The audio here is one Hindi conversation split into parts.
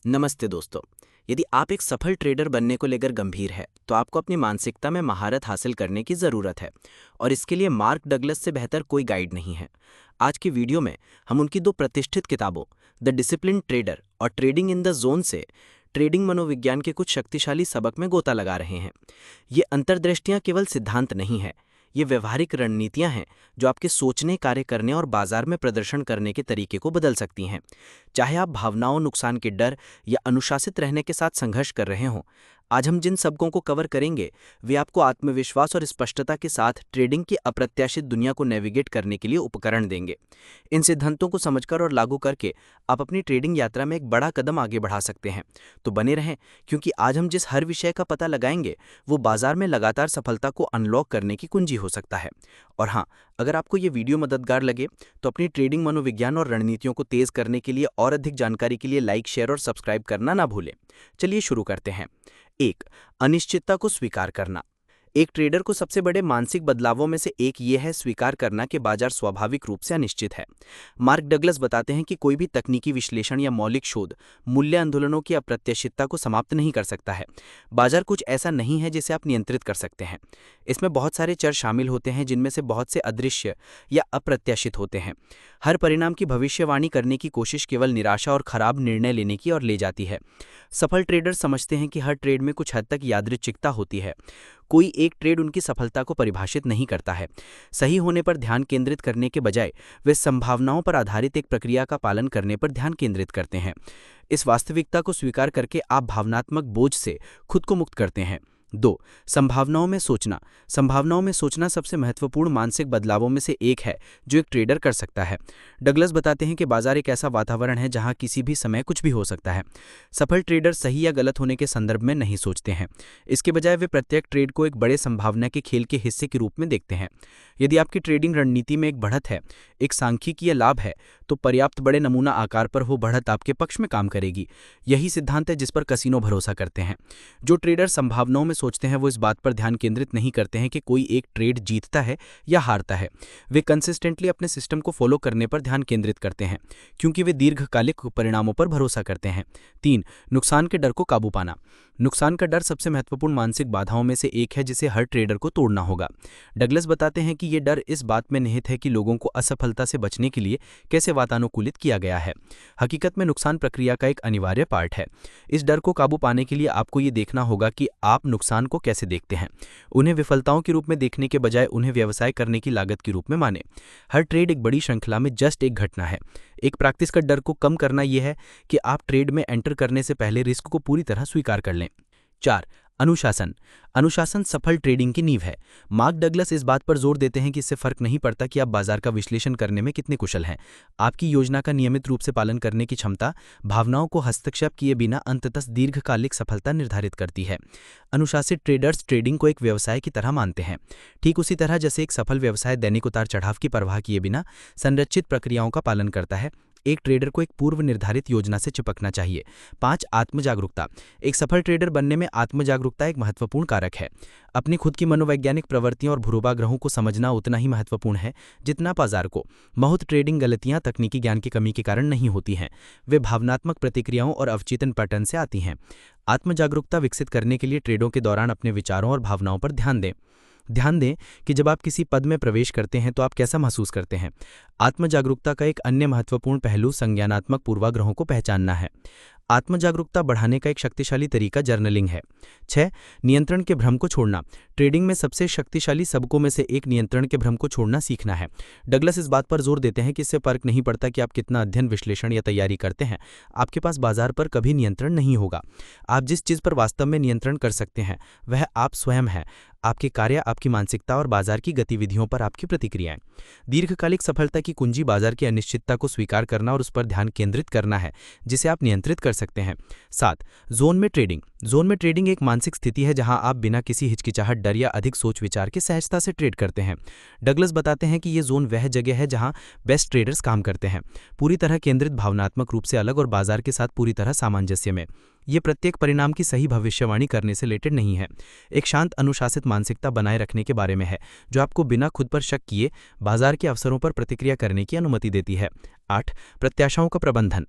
नमस्ते दोस्तों। यदि आप एक सफल ट्रेडर बनने को लेकर गंभीर है तो आपको अपनी मानसिकता में महारत हासिल करने की ज़रूरत है और इसके लिए मार्क डगलस से बेहतर कोई गाइड नहीं है। आज की वीडियो में हम उनकी दो प्रतिष्ठित किताबों द डिसिप्लिन ट्रेडर और ट्रेडिंग इन द जोन से ट्रेडिंग मनोविज्ञान के कुछ शक्तिशाली सबक में गोता लगा रहे हैं। ये अंतर्दृष्टियां केवल सिद्धांत नहीं है, ये व्यवहारिक रणनीतियां हैं जो आपके सोचने, कार्य करने और बाजार में प्रदर्शन करने के तरीके को बदल सकती हैं। चाहे आप भावनाओं, नुकसान के डर या अनुशासित रहने के साथ संघर्ष कर रहे हों, आज हम जिन सबकों को कवर करेंगे वे आपको आत्मविश्वास और स्पष्टता के साथ ट्रेडिंग की अप्रत्याशित दुनिया को नेविगेट करने के लिए उपकरण देंगे। इन सिद्धांतों को समझकर और लागू करके आप अपनी ट्रेडिंग यात्रा में एक बड़ा कदम आगे बढ़ा सकते हैं। तो बने रहें, क्योंकि आज हम जिस हर विषय का पता लगाएंगे वो बाजार में लगातार सफलता को अनलॉक करने की कुंजी हो सकता है। और हाँ, अगर आपको ये वीडियो मददगार लगे तो अपनी ट्रेडिंग मनोविज्ञान और रणनीतियों को तेज करने के लिए और अधिक जानकारी के लिए लाइक, शेयर और सब्सक्राइब करना ना भूलें। चलिए शुरू करते हैं। 1. अनिश्चितता को स्वीकार करना। एक ट्रेडर को सबसे बड़े मानसिक बदलावों में से एक ये है स्वीकार करना कि बाजार स्वाभाविक रूप से अनिश्चित है। मार्क डगलस बताते हैं कि कोई भी तकनीकी विश्लेषण या मौलिक शोध मूल्य आंदोलनों की अप्रत्याशितता को समाप्त नहीं कर सकता है। बाजार कुछ ऐसा नहीं है जिसे आप नियंत्रित कर सकते हैं। इसमें बहुत सारे चर शामिल होते हैं, जिनमें से बहुत से अदृश्य या अप्रत्याशित होते हैं। हर परिणाम की भविष्यवाणी करने की कोशिश केवल निराशा और खराब निर्णय लेने की ओर ले जाती है। सफल ट्रेडर समझते हैं कि हर ट्रेड में कुछ हद तक यादृच्छिकता होती है। कोई एक ट्रेड उनकी सफलता को परिभाषित नहीं करता है। सही होने पर ध्यान केंद्रित करने के बजाय वे संभावनाओं पर आधारित एक प्रक्रिया का पालन करने पर ध्यान केंद्रित करते हैं। इस वास्तविकता को स्वीकार करके आप भावनात्मक बोझ से खुद को मुक्त करते हैं। 2. संभावनाओं में सोचना। संभावनाओं में सोचना सबसे महत्वपूर्ण मानसिक बदलावों में से एक है जो एक ट्रेडर कर सकता है। डगलस बताते हैं कि बाजार एक ऐसा वातावरण है जहां किसी भी समय कुछ भी हो सकता है। सफल ट्रेडर सही या गलत होने के संदर्भ में नहीं सोचते हैं। इसके बजाय वे प्रत्येक ट्रेड को एक बड़े संभावना के खेल के हिस्से के रूप में देखते हैं। यदि आपकी ट्रेडिंग रणनीति में एक बढ़त है, एक सांख्यिकीय लाभ है, तो पर्याप्त बड़े नमूना आकार पर वो बढ़त आपके पक्ष में काम करेगी। यही सिद्धांत है जिस पर कसिनो भरोसा करते हैं। जो ट्रेडर संभावनाओं में सोचते हैं वो इस बात पर ध्यान केंद्रित नहीं करते हैं कि कोई एक ट्रेड जीतता है या हारता है। वे कंसिस्टेंटली अपने सिस्टम को फॉलो करने पर ध्यान केंद्रित करते हैं, क्योंकि वे दीर्घकालिक परिणामों पर भरोसा करते हैं। 3. नुकसान के डर को काबू पाना। नुकसान का डर सबसे महत्वपूर्ण मानसिक बाधाओं में से एक है जिसे हर ट्रेडर को तोड़ना होगा। डगलस बताते हैं कि ये डर इस बात में निहित है कि लोगों को असफलता से बचने के लिए कैसे वातानुकूलित किया गया है। हकीकत में नुकसान प्रक्रिया का एक अनिवार्य पार्ट है। इस डर को काबू पाने के लिए आपको ये देखना होगा कि आप नुकसान को कैसे देखते हैं। उन्हें विफलताओं के रूप में देखने के बजाय उन्हें व्यवसाय करने की लागत के रूप में माने। हर ट्रेड एक बड़ी श्रृंखला में जस्ट एक घटना है। एक प्रैक्टिस का डर को कम करना यह है कि आप ट्रेड में एंटर करने से पहले रिस्क को पूरी तरह स्वीकार कर लें। 4. अनुशासन। अनुशासन सफल ट्रेडिंग की नींव है। मार्क डगलस इस बात पर जोर देते हैं कि इससे फर्क नहीं पड़ता कि आप बाजार का विश्लेषण करने में कितने कुशल हैं। आपकी योजना का नियमित रूप से पालन करने की क्षमता भावनाओं को हस्तक्षेप किए बिना अंततः दीर्घकालिक सफलता निर्धारित करती है। अनुशासित ट्रेडर्स ट्रेडिंग को एक व्यवसाय की तरह मानते हैं, ठीक उसी तरह जैसे एक सफल व्यवसाय दैनिक उतार चढ़ाव की परवाह किए बिना संरचित प्रक्रियाओं का पालन करता है। एक ट्रेडर को एक पूर्व निर्धारित योजना से चिपकना चाहिए। 5. आत्मजागरूकता। एक सफल ट्रेडर बनने में आत्मजागरूकता एक महत्वपूर्ण कारक है। अपनी खुद की मनोवैज्ञानिक प्रवृत्तियों और पूर्वाग्रहों को समझना उतना ही महत्वपूर्ण है जितना बाजार को। बहुत ट्रेडिंग गलतियां तकनीकी ज्ञान की कमी के कारण नहीं होती हैं, वे भावनात्मक प्रतिक्रियाओं और अवचेतन पैटर्न से आती हैं। आत्मजागरूकता विकसित करने के लिए ट्रेडों के दौरान अपने विचारों और भावनाओं पर ध्यान दें कि जब आप किसी पद में प्रवेश करते हैं तो आप कैसा महसूस करते हैं। आत्मजागरूकता का एक अन्य महत्वपूर्ण पहलू संज्ञानात्मक पूर्वाग्रहों को पहचानना है। आत्मजागरूकता बढ़ाने का एक शक्तिशाली तरीका जर्नलिंग है। 6. नियंत्रण के भ्रम को छोड़ना। ट्रेडिंग में सबसे शक्तिशाली सबकों में से एक नियंत्रण के भ्रम को छोड़ना सीखना है। डगलस इस बात पर जोर देते हैं कि इससे फर्क नहीं पड़ता कि आप कितना अध्ययन, विश्लेषण या तैयारी करते हैं, आपके पास बाजार पर कभी नियंत्रण नहीं होगा। आप जिस चीज़ पर वास्तव में नियंत्रण कर सकते हैं वह आप स्वयं हैं, आपके कार्य, आपकी मानसिकता और बाजार की गतिविधियों पर आपकी प्रतिक्रियाएं। दीर्घकालिक सफलता की कुंजी बाजार की अनिश्चितता को स्वीकार करना और उस पर ध्यान केंद्रित करना है जिसे आप नियंत्रित कर सकते हैं। 7. जोन में ट्रेडिंग। जोन में ट्रेडिंग एक मानसिक स्थिति है जहां आप बिना किसी हिचकिचाहट, डर या अधिक सोच विचार के सहजता से ट्रेड करते हैं। डगलस बताते हैं कि ये जोन वह जगह है जहां बेस्ट ट्रेडर्स काम करते हैं, पूरी तरह केंद्रित, भावनात्मक रूप से अलग और बाजार के साथ पूरी तरह सामंजस्य में। ये प्रत्येक परिणाम की सही भविष्यवाणी करने से रिलेटेड नहीं है, एक शांत, अनुशासित मानसिकता बनाए रखने के बारे में है जो आपको बिना खुद पर शक किए बाजार के अवसरों पर प्रतिक्रिया करने की अनुमति देती है। 8. प्रत्याशाओं का प्रबंधन।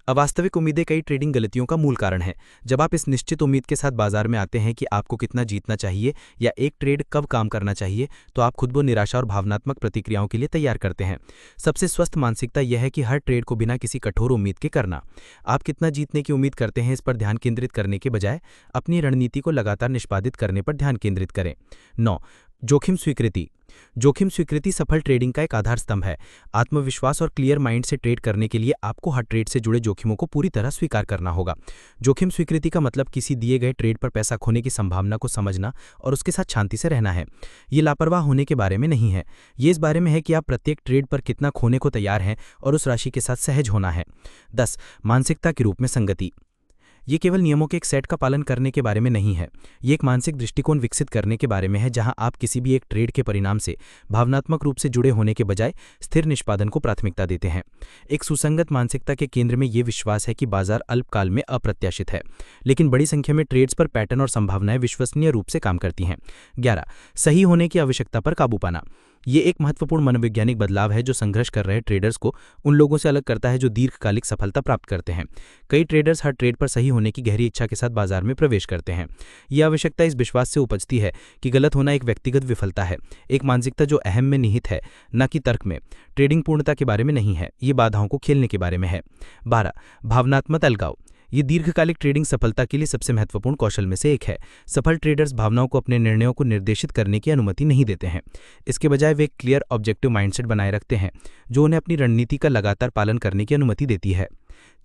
अवास्तविक उम्मीदें कई ट्रेडिंग गलतियों का मूल कारण है। जब आप इस निश्चित उम्मीद के साथ बाजार में आते हैं कि आपको कितना जीतना चाहिए या एक ट्रेड कब काम करना चाहिए, तो आप खुद को निराशा और भावनात्मक प्रतिक्रियाओं के लिए तैयार करते हैं। सबसे स्वस्थ मानसिकता यह है कि हर ट्रेड को बिना किसी कठोर उम्मीद के करना। आप कितना जीतने की उम्मीद करते हैं इस पर ध्यान केंद्रित करने के बजाय अपनी रणनीति को लगातार निष्पादित करने पर ध्यान केंद्रित करें। 9. जोखिम स्वीकृति। जोखिम स्वीकृति सफल ट्रेडिंग का एक आधार स्तंभ है। आत्मविश्वास और क्लियर माइंड से ट्रेड करने के लिए आपको हर ट्रेड से जुड़े जोखिमों को पूरी तरह स्वीकार करना होगा। जोखिम स्वीकृति का मतलब किसी दिए गए ट्रेड पर पैसा खोने की संभावना को समझना और उसके साथ शांति से रहना है। ये लापरवाह होने के बारे में नहीं है, ये इस बारे में है कि आप प्रत्येक ट्रेड पर कितना खोने को तैयार हैं और उस राशि के साथ सहज होना है। 10. मानसिकता के रूप में संगति। ये केवल नियमों के एक सेट का पालन करने के बारे में नहीं है, ये एक मानसिक दृष्टिकोण विकसित करने के बारे में है जहां आप किसी भी एक ट्रेड के परिणाम से भावनात्मक रूप से जुड़े होने के बजाय स्थिर निष्पादन को प्राथमिकता देते हैं। एक सुसंगत मानसिकता के केंद्र में ये विश्वास है कि बाजार अल्पकाल में अप्रत्याशित है, लेकिन बड़ी संख्या में ट्रेड्स पर पैटर्न और संभावनाएं विश्वसनीय रूप से काम करती हैं। 11. सही होने की आवश्यकता पर काबू पाना। ये एक महत्वपूर्ण मनोवैज्ञानिक बदलाव है जो संघर्ष कर रहे ट्रेडर्स को उन लोगों से अलग करता है जो दीर्घकालिक सफलता प्राप्त करते हैं। कई ट्रेडर्स हर ट्रेड पर सही होने की गहरी इच्छा के साथ बाजार में प्रवेश करते हैं। यह आवश्यकता इस विश्वास से उपजती है कि गलत होना एक व्यक्तिगत विफलता है, एक मानसिकता जो अहम में निहित है, न कि तर्क में। ट्रेडिंग पूर्णता के बारे में नहीं है, ये बाधाओं को खेलने के बारे में है। 12. भावनात्मक अलगाव। ये दीर्घकालिक ट्रेडिंग सफलता के लिए सबसे महत्वपूर्ण कौशल में से एक है। सफल ट्रेडर्स भावनाओं को अपने निर्णयों को निर्देशित करने की अनुमति नहीं देते हैं। इसके बजाय वे एक क्लियर ऑब्जेक्टिव माइंडसेट बनाए रखते हैं जो उन्हें अपनी रणनीति का लगातार पालन करने की अनुमति देती है,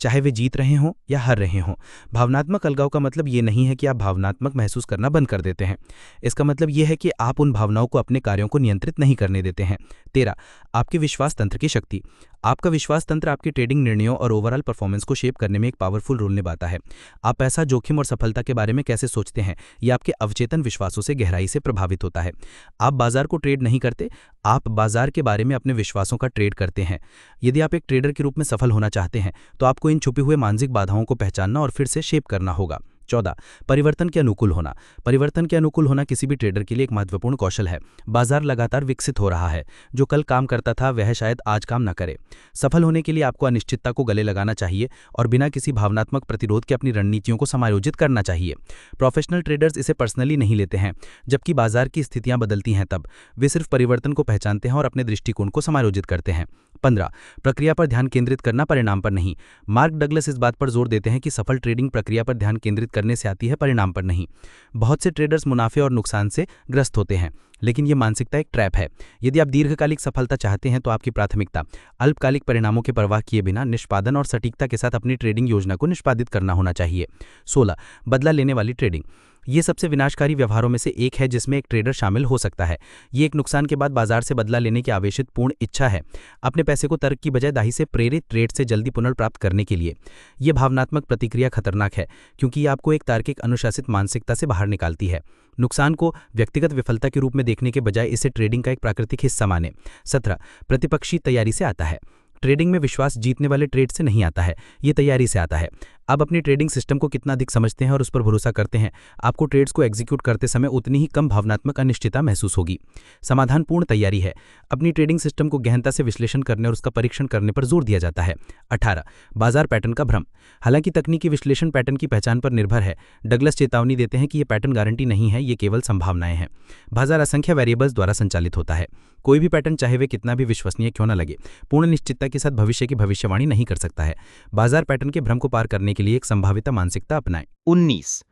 चाहे वे जीत रहे हों या हार रहे हों। भावनात्मक अलगाव का मतलब ये नहीं है कि आप भावनात्मक महसूस करना बंद कर देते हैं। इसका मतलब ये है कि आप उन भावनाओं को अपने कार्यों को नियंत्रित नहीं करने देते हैं। 13. आपके विश्वास तंत्र की शक्ति। आपका विश्वास तंत्र आपके ट्रेडिंग निर्णयों और ओवरऑल परफॉर्मेंस को शेप करने में एक पावरफुल रोल निभाता है। आप पैसा, जोखिम और सफलता के बारे में कैसे सोचते हैं, यह आपके अवचेतन विश्वासों से गहराई से प्रभावित होता है। आप बाजार को ट्रेड नहीं करते, आप बाजार के बारे में अपने विश्वासों का ट्रेड करते हैं। यदि आप एक ट्रेडर के रूप में सफल होना चाहते हैं तो आपको इन छुपे हुए मानसिक बाधाओं को पहचानना और फिर से शेप करना होगा। 14. परिवर्तन के अनुकूल होना। परिवर्तन के अनुकूल होना किसी भी ट्रेडर के लिए एक महत्वपूर्ण कौशल है। बाजार लगातार विकसित हो रहा है, जो कल काम करता था वह शायद आज काम न करे। सफल होने के लिए आपको अनिश्चितता को गले लगाना चाहिए और बिना किसी भावनात्मक प्रतिरोध के अपनी रणनीतियों को समायोजित करना चाहिए। प्रोफेशनल ट्रेडर्स इसे पर्सनली नहीं लेते हैं, जबकि बाजार की स्थितियां बदलती हैं तब वे सिर्फ परिवर्तन को पहचानते हैं और अपने दृष्टिकोण को समायोजित करते हैं। 15. प्रक्रिया पर ध्यान केंद्रित करना, परिणाम पर नहीं। मार्क डगलस इस बात पर जोर देते हैं कि सफल ट्रेडिंग प्रक्रिया पर ध्यान केंद्रित करने से आती है, परिणाम पर नहीं। बहुत से ट्रेडर्स मुनाफे और नुकसान से ग्रस्त होते हैं, लेकिन ये मानसिकता एक ट्रैप है। यदि आप दीर्घकालिक सफलता चाहते हैं तो आपकी प्राथमिकता अल्पकालिक परिणामों की परवाह किए बिना निष्पादन और सटीकता के साथ अपनी ट्रेडिंग योजना को निष्पादित करना होना चाहिए। 16. बदला लेने वाली ट्रेडिंग। ये सबसे विनाशकारी व्यवहारों में से एक है जिसमें एक ट्रेडर शामिल हो सकता है। ये एक नुकसान के बाद बाजार से बदला लेने की आवेशित पूर्ण इच्छा है, अपने पैसे को तर्क की बजाय दाही से प्रेरित ट्रेड से जल्दी पुनर्प्राप्त करने के लिए। ये भावनात्मक प्रतिक्रिया खतरनाक है क्योंकि ये आपको एक तार्किक अनुशासित मानसिकता से बाहर निकालती है। नुकसान को व्यक्तिगत विफलता के रूप में देखने के बजाय इसे ट्रेडिंग का एक प्राकृतिक हिस्सा माने। 17. प्रतिपक्षी तैयारी से आता है। ट्रेडिंग में विश्वास जीतने वाले ट्रेड से नहीं आता है, ये तैयारी से आता है। आप अपनी ट्रेडिंग सिस्टम को कितना अधिक समझते हैं और उस पर भरोसा करते हैं, आपको ट्रेड्स को एग्जीक्यूट करते समय उतनी ही कम भावनात्मक अनिश्चितता महसूस होगी। समाधानपूर्ण तैयारी है। अपनी ट्रेडिंग सिस्टम को गहनता से विश्लेषण करने और उसका परीक्षण करने पर जोर दिया जाता है। 18. बाजार पैटर्न का भ्रम। हालांकि तकनीकी विश्लेषण पैटर्न की पहचान पर निर्भर है, डगलस चेतावनी देते हैं कि ये पैटर्न गारंटी नहीं है, ये केवल संभावनाएं हैं। बाजार असंख्य वेरिएबल्स द्वारा संचालित होता है। कोई भी पैटर्न, चाहे वे कितना भी विश्वसनीय क्यों न लगे, पूर्ण निश्चितता के साथ भविष्य की भविष्यवाणी नहीं कर सकता है। बाजार पैटर्न के भ्रम को पार करने के लिए एक संभावित मानसिकता अपनाएं। 19.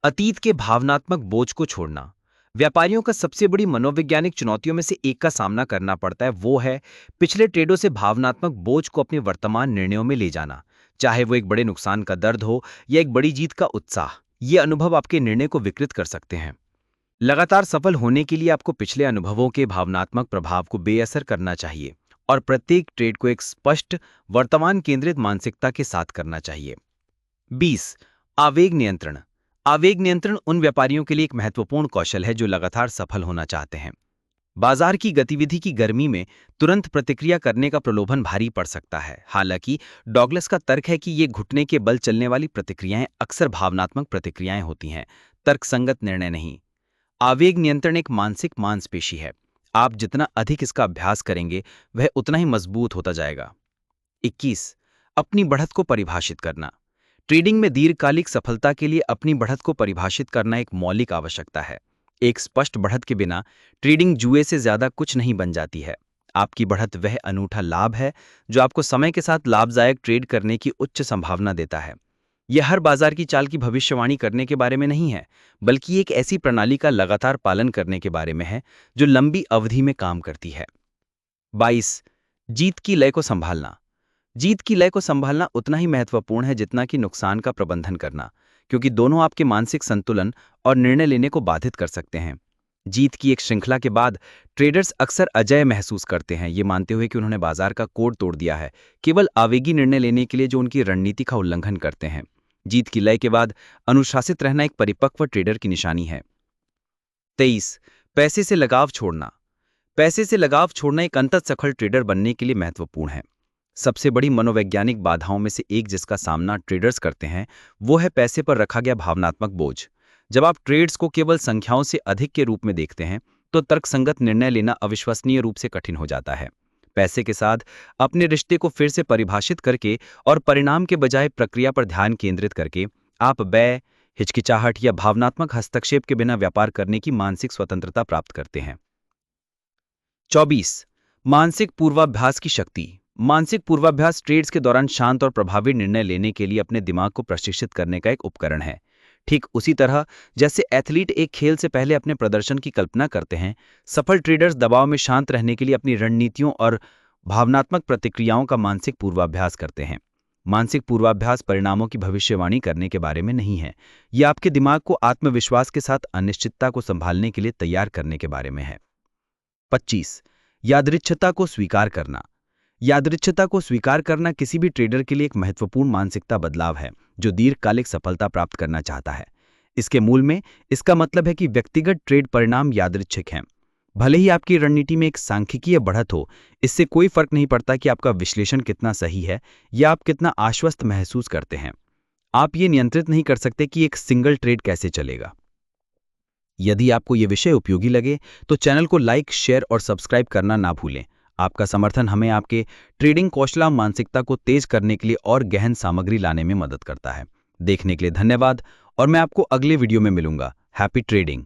अतीत के भावनात्मक बोझ को छोड़ना। व्यापारियों का सबसे बड़ी मनोवैज्ञानिक चुनौतियों में से एक का सामना करना पड़ता है, वो है पिछले ट्रेडों से भावनात्मक बोझ को अपने वर्तमान निर्णयों में ले जाना। चाहे वो एक बड़े नुकसान का दर्द हो या एक बड़ी जीत का उत्साह, ये अनुभव आपके निर्णय को विकृत कर सकते हैं। लगातार सफल होने के लिए आपको पिछले अनुभवों के भावनात्मक प्रभाव को बेअसर करना चाहिए और प्रत्येक ट्रेड को एक स्पष्ट वर्तमान केंद्रित मानसिकता के साथ करना चाहिए। 20. आवेग नियंत्रण। आवेग नियंत्रण उन व्यापारियों के लिए एक महत्वपूर्ण कौशल है जो लगातार सफल होना चाहते हैं। बाजार की गतिविधि की गर्मी में तुरंत प्रतिक्रिया करने का प्रलोभन भारी पड़ सकता है। हालांकि डॉगलस का तर्क है कि ये घुटने के बल चलने वाली प्रतिक्रियाएं अक्सर भावनात्मक प्रतिक्रियाएं होती हैं, तर्कसंगत निर्णय नहीं। आवेग नियंत्रण एक मानसिक मांसपेशी है। आप जितना अधिक इसका अभ्यास करेंगे वह उतना ही मजबूत होता जाएगा। 21. अपनी बढ़त को परिभाषित करना। ट्रेडिंग में दीर्घकालिक सफलता के लिए अपनी बढ़त को परिभाषित करना एक मौलिक आवश्यकता है। एक स्पष्ट बढ़त के बिना ट्रेडिंग जुए से ज्यादा कुछ नहीं बन जाती है। आपकी बढ़त वह अनूठा लाभ है जो आपको समय के साथ लाभदायक ट्रेड करने की उच्च संभावना देता है। यह हर बाजार की चाल की भविष्यवाणी करने के बारे में नहीं है, बल्कि एक ऐसी प्रणाली का लगातार पालन करने के बारे में है जो लंबी अवधि में काम करती है। 22. जीत की लय को संभालना। जीत की लय को संभालना उतना ही महत्वपूर्ण है जितना कि नुकसान का प्रबंधन करना, क्योंकि दोनों आपके मानसिक संतुलन और निर्णय लेने को बाधित कर सकते हैं। जीत की एक श्रृंखला के बाद ट्रेडर्स अक्सर अजय महसूस करते हैं, ये मानते हुए कि उन्होंने बाजार का कोड तोड़ दिया है, केवल आवेगी निर्णय लेने के लिए जो उनकी रणनीति का उल्लंघन करते हैं। जीत की लय के बाद अनुशासित रहना एक परिपक्व ट्रेडर की निशानी है। 23. पैसे से लगाव छोड़ना। पैसे से लगाव छोड़ना एक अंततसफल ट्रेडर बनने के लिए महत्वपूर्ण है। सबसे बड़ी मनोवैज्ञानिक बाधाओं में से एक जिसका सामना ट्रेडर्स करते हैं वो है पैसे पर रखा गया भावनात्मक बोझ। जब आप ट्रेड्स को केवल संख्याओं से अधिक के रूप में देखते हैं तो तर्कसंगत निर्णय लेना अविश्वसनीय रूप से कठिन हो जाता है। पैसे के साथ अपने रिश्ते को फिर से परिभाषित करके और परिणाम के बजाय प्रक्रिया पर ध्यान केंद्रित करके आप व्यय, हिचकिचाहट या भावनात्मक हस्तक्षेप के बिना व्यापार करने की मानसिक स्वतंत्रता प्राप्त करते हैं। 24. मानसिक पूर्वाभ्यास की शक्ति। मानसिक पूर्वाभ्यास ट्रेड्स के दौरान शांत और प्रभावी निर्णय लेने के लिए अपने दिमाग को प्रशिक्षित करने का एक उपकरण है। ठीक उसी तरह जैसे एथलीट एक खेल से पहले अपने प्रदर्शन की कल्पना करते हैं, सफल ट्रेडर्स दबाव में शांत रहने के लिए अपनी रणनीतियों और भावनात्मक प्रतिक्रियाओं का मानसिक पूर्वाभ्यास करते हैं। मानसिक पूर्वाभ्यास परिणामों की भविष्यवाणी करने के बारे में नहीं है, यह आपके दिमाग को आत्मविश्वास के साथ अनिश्चितता को संभालने के लिए तैयार करने के बारे में है। 25. यादृच्छिकता को स्वीकार करना। यादृच्छिकता को स्वीकार करना किसी भी ट्रेडर के लिए एक महत्वपूर्ण मानसिकता बदलाव है जो दीर्घकालिक सफलता प्राप्त करना चाहता है। इसके मूल में इसका मतलब है कि व्यक्तिगत ट्रेड परिणाम यादृच्छिक हैं। भले ही आपकी रणनीति में एक सांख्यिकीय बढ़त हो, इससे कोई फर्क नहीं पड़ता कि आपका विश्लेषण कितना सही है या आप कितना आश्वस्त महसूस करते हैं। आप ये नियंत्रित नहीं कर सकते कि एक सिंगल ट्रेड कैसे चलेगा। यदि आपको ये विषय उपयोगी लगे तो चैनल को लाइक, शेयर और सब्सक्राइब करना ना भूलें। आपका समर्थन हमें आपके ट्रेडिंग कौशल मानसिकता को तेज करने के लिए और गहन सामग्री लाने में मदद करता है। देखने के लिए धन्यवाद और मैं आपको अगले वीडियो में मिलूंगा। Happy trading.